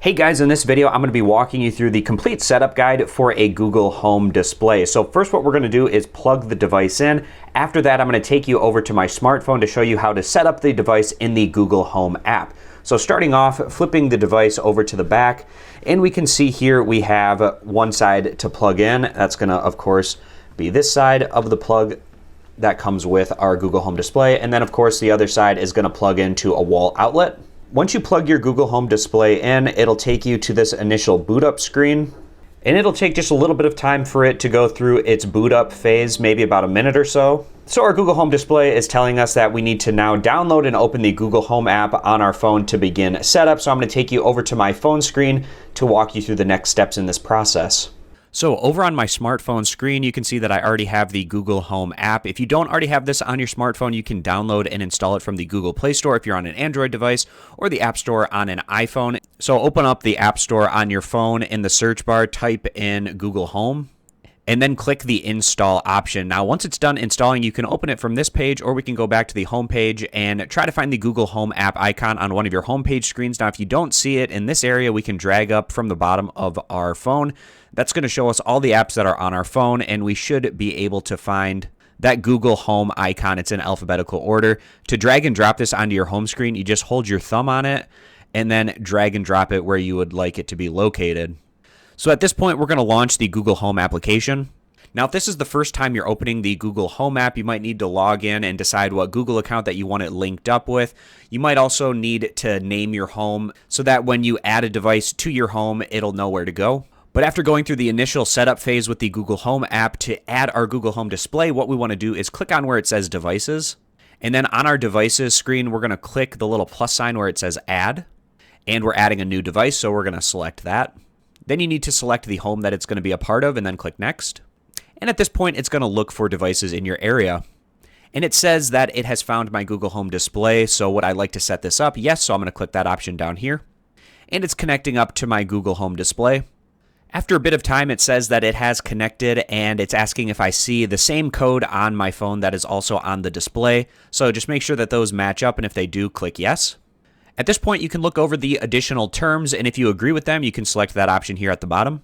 Hey guys, in this video I'm going to be walking you through the complete setup guide for a Google Home display. So first what we're going to do is plug the device in. After that I'm going to take you over to my smartphone to show you how to set up the device in the Google Home app. So starting off, flipping the device over to the back, and we can see here we have one side to plug in. That's going to of course be this side of the plug that comes with our Google Home display, and then of course the other side is going to plug into a wall outlet. Once you plug your Google Home display in, it'll take you to this initial boot up screen, and it'll take just a little bit of time for it to go through its boot up phase, maybe about a minute or so. So our Google Home display is telling us that we need to now download and open the Google Home app on our phone to begin setup. So I'm going to take you over to my phone screen to walk you through the next steps in this process. So over on my smartphone screen, you can see that I already have the Google Home app. If you don't already have this on your smartphone, you can download and install it from the Google Play Store if you're on an Android device, or the App Store on an iPhone. So open up the App Store on your phone. In the search bar, type in Google Home, and then click the install option. Now, once it's done installing, you can open it from this page, or we can go back to the home page and try to find the Google Home app icon on one of your home page screens. Now, if you don't see it in this area, we can drag up from the bottom of our phone. That's going to show us all the apps that are on our phone, and we should be able to find that Google Home icon. It's in alphabetical order. To drag and drop this onto your home screen, you just hold your thumb on it and then drag and drop it where you would like it to be located. So at this point, we're going to launch the Google Home application. Now, if this is the first time you're opening the Google Home app, you might need to log in and decide what Google account that you want it linked up with. You might also need to name your home so that when you add a device to your home, it'll know where to go. But after going through the initial setup phase with the Google Home app, to add our Google Home display, what we want to do is click on where it says Devices. And then on our Devices screen, we're going to click the little plus sign where it says Add. And we're adding a new device, so we're going to select that. Then you need to select the home that it's going to be a part of and then click Next. And at this point, it's going to look for devices in your area. And it says that it has found my Google Home display, so would I like to set this up? Yes, so I'm going to click that option down here. And it's connecting up to my Google Home display. After a bit of time, it says that it has connected, and it's asking if I see the same code on my phone that is also on the display. So just make sure that those match up, and if they do, click Yes. At this point, you can look over the additional terms, and if you agree with them, you can select that option here at the bottom.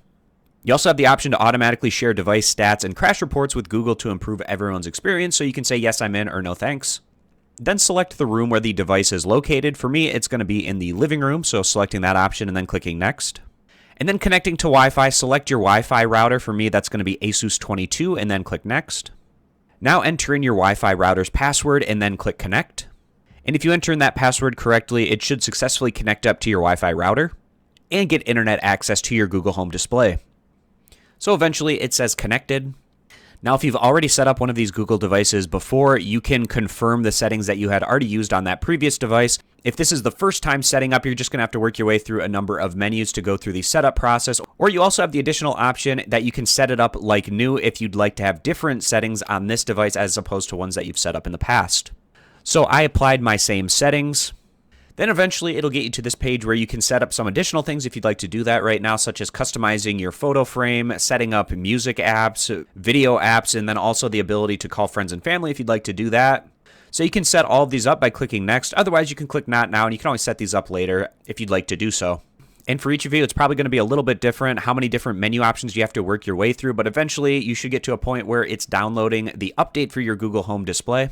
You also have the option to automatically share device stats and crash reports with Google to improve everyone's experience, so you can say yes, I'm in, or no thanks. Then select the room where the device is located. For me, it's going to be in the living room, so selecting that option and then clicking Next. And then connecting to Wi-Fi, select your Wi-Fi router. For me, that's going to be Asus 22, and then click Next. Now enter in your Wi-Fi router's password and then click Connect. And if you enter in that password correctly, it should successfully connect up to your Wi-Fi router and get internet access to your Google Home display. So eventually it says connected. Now, if you've already set up one of these Google devices before, you can confirm the settings that you had already used on that previous device. If this is the first time setting up, you're just going to have to work your way through a number of menus to go through the setup process. Or you also have the additional option that you can set it up like new if you'd like to have different settings on this device as opposed to ones that you've set up in the past. So I applied my same settings. Then eventually it'll get you to this page where you can set up some additional things if you'd like to do that right now, such as customizing your photo frame, setting up music apps, video apps, and then also the ability to call friends and family if you'd like to do that. So you can set all of these up by clicking Next. Otherwise, you can click Not Now, and you can always set these up later if you'd like to do so. And for each of you, it's probably going to be a little bit different how many different menu options you have to work your way through, but eventually you should get to a point where it's downloading the update for your Google Home display.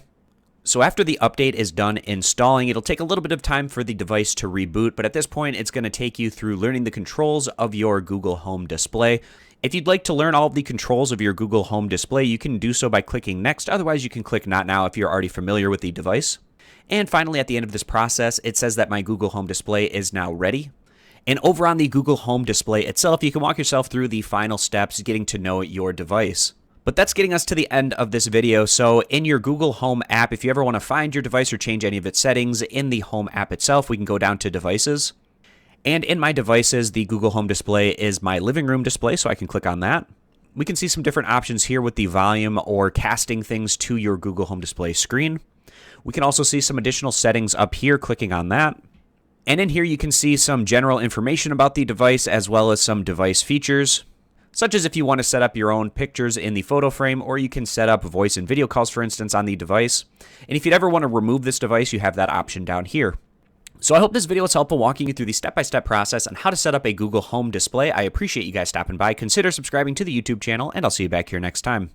So after the update is done installing, it'll take a little bit of time for the device to reboot, but at this point, it's going to take you through learning the controls of your Google Home display. If you'd like to learn all of the controls of your Google Home display, you can do so by clicking Next. Otherwise, you can click Not Now if you're already familiar with the device. And finally, at the end of this process, it says that my Google Home display is now ready. And over on the Google Home display itself, you can walk yourself through the final steps getting to know your device. But that's getting us to the end of this video. So in your Google Home app, if you ever want to find your device or change any of its settings in the Home app itself, we can go down to Devices. And in my devices, the Google Home display is my living room display, so I can click on that. We can see some different options here with the volume or casting things to your Google Home display screen. We can also see some additional settings up here, clicking on that. And in here, you can see some general information about the device as well as some device features, such as if you want to set up your own pictures in the photo frame, or you can set up voice and video calls, for instance, on the device. And if you'd ever want to remove this device, you have that option down here. So I hope this video was helpful walking you through the step-by-step process on how to set up a Google Home display. I appreciate you guys stopping by. Consider subscribing to the YouTube channel, and I'll see you back here next time.